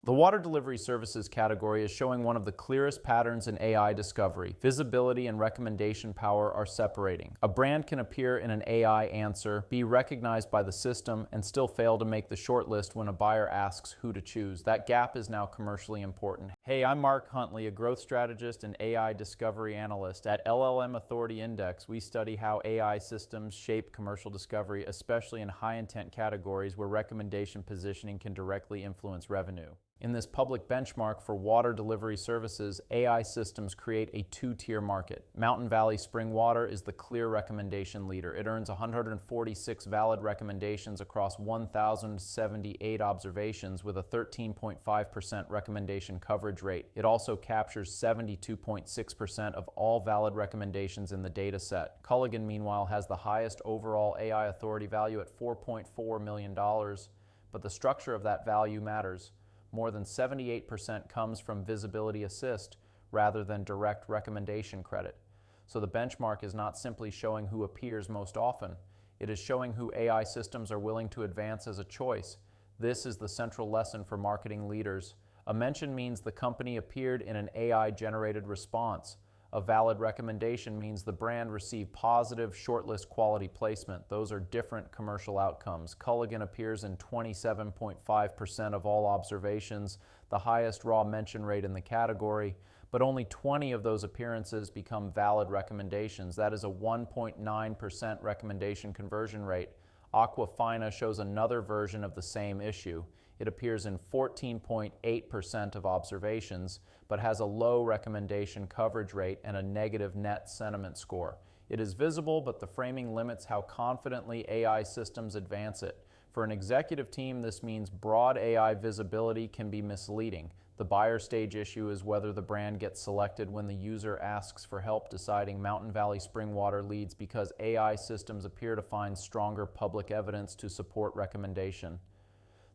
The water delivery services category is showing one of the clearest patterns in AI discovery. Visibility and recommendation power are separating. A brand can appear in an AI answer, be recognized by the system, and still fail to make the shortlist when a buyer asks who to choose. That gap is now commercially important. Hey, I'm Mark Huntley, a growth strategist and AI discovery analyst. At LLM Authority Index, we study how AI systems shape commercial discovery, especially in high-intent categories where recommendation positioning can directly influence revenue. In this public benchmark for water delivery services, AI systems create a two-tier market. Mountain Valley Spring Water is the clear recommendation leader. It earns 146 valid recommendations across 1,078 observations with a 13.5% recommendation coverage rate. It also captures 72.6% of all valid recommendations in the data set. Culligan, meanwhile, has the highest overall AI authority value at $4.4 million, but the structure of that value matters. More than 78% comes from visibility assist rather than direct recommendation credit. So the benchmark is not simply showing who appears most often. It is showing who AI systems are willing to advance as a choice. This is the central lesson for marketing leaders. A mention means the company appeared in an AI-generated response. A valid recommendation means the brand received positive shortlist quality placement. Those are different commercial outcomes. Culligan appears in 27.5% of all observations, the highest raw mention rate in the category, but only 20 of those appearances become valid recommendations. That is a 1.9% recommendation conversion rate. Aquafina shows another version of the same issue. It appears in 14.8% of observations, but has a low recommendation coverage rate and a negative net sentiment score. It is visible, but the framing limits how confidently AI systems advance it. For an executive team, this means broad AI visibility can be misleading. The buyer stage issue is whether the brand gets selected when the user asks for help deciding Mountain Valley Spring Water leads because AI systems appear to find stronger public evidence to support recommendation.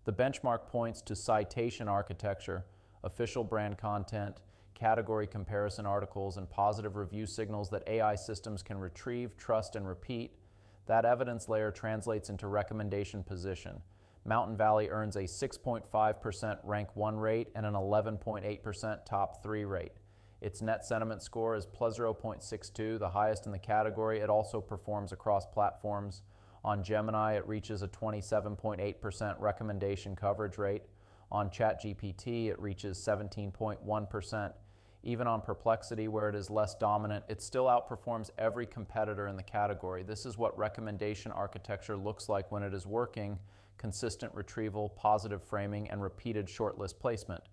The benchmark points to citation architecture, official brand content, category comparison articles, and positive review signals that AI systems can retrieve, trust, and repeat. That evidence layer translates into recommendation position. Mountain Valley earns a 6.5% rank 1 rate and an 11.8% top 3 rate. Its net sentiment score is plus 0.62, the highest in the category. It also performs across platforms. On Gemini, it reaches a 27.8% recommendation coverage rate. On ChatGPT, it reaches 17.1%. Even on Perplexity, where it is less dominant, it still outperforms every competitor in the category. This is what recommendation architecture looks like when it is working: consistent retrieval, positive framing, and repeated shortlist placement.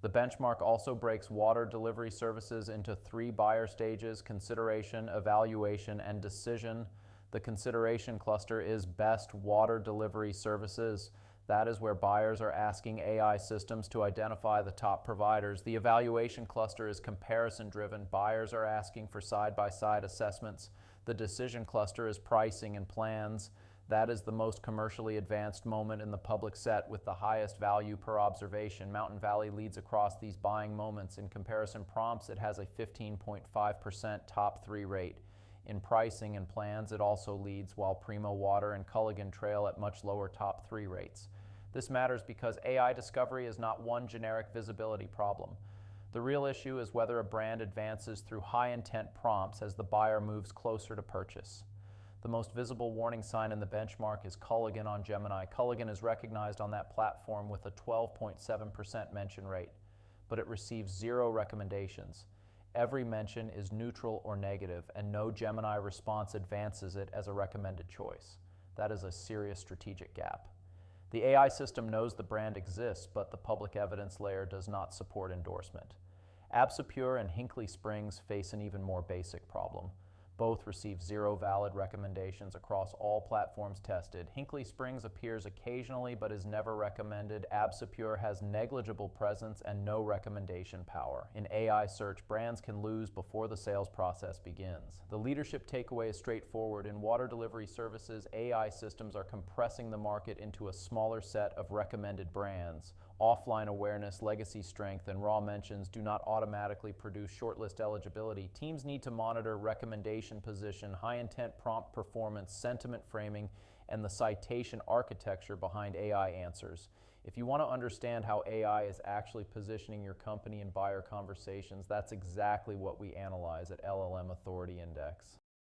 The benchmark also breaks water delivery services into 3 buyer stages: consideration, evaluation, and decision. The consideration cluster is best water delivery services. That is where buyers are asking AI systems to identify the top providers. The evaluation cluster is comparison-driven. Buyers are asking for side-by-side assessments. The decision cluster is pricing and plans. That is the most commercially advanced moment in the public set with the highest value per observation. Mountain Valley leads across these buying moments. In comparison prompts, it has a 15.5% top 3 rate. In pricing and plans, it also leads, while Primo Water and Culligan trail at much lower top 3 rates. This matters because AI discovery is not one generic visibility problem. The real issue is whether a brand advances through high-intent prompts as the buyer moves closer to purchase. The most visible warning sign in the benchmark is Culligan on Gemini. Culligan is recognized on that platform with a 12.7% mention rate, but it receives 0 recommendations. Every mention is neutral or negative, and no Gemini response advances it as a recommended choice. That is a serious strategic gap. The AI system knows the brand exists, but the public evidence layer does not support endorsement. Absapure and Hinkley Springs face an even more basic problem. Both receive 0 valid recommendations across all platforms tested. Hinkley Springs appears occasionally but is never recommended. Absapure has negligible presence and no recommendation power. In AI search, brands can lose before the sales process begins. The leadership takeaway is straightforward. In water delivery services, AI systems are compressing the market into a smaller set of recommended brands. Offline awareness, legacy strength, and raw mentions do not automatically produce shortlist eligibility. Teams need to monitor recommendation position, high-intent prompt performance, sentiment framing, and the citation architecture behind AI answers. If you want to understand how AI is actually positioning your company in buyer conversations, that's exactly what we analyze at LLM Authority Index.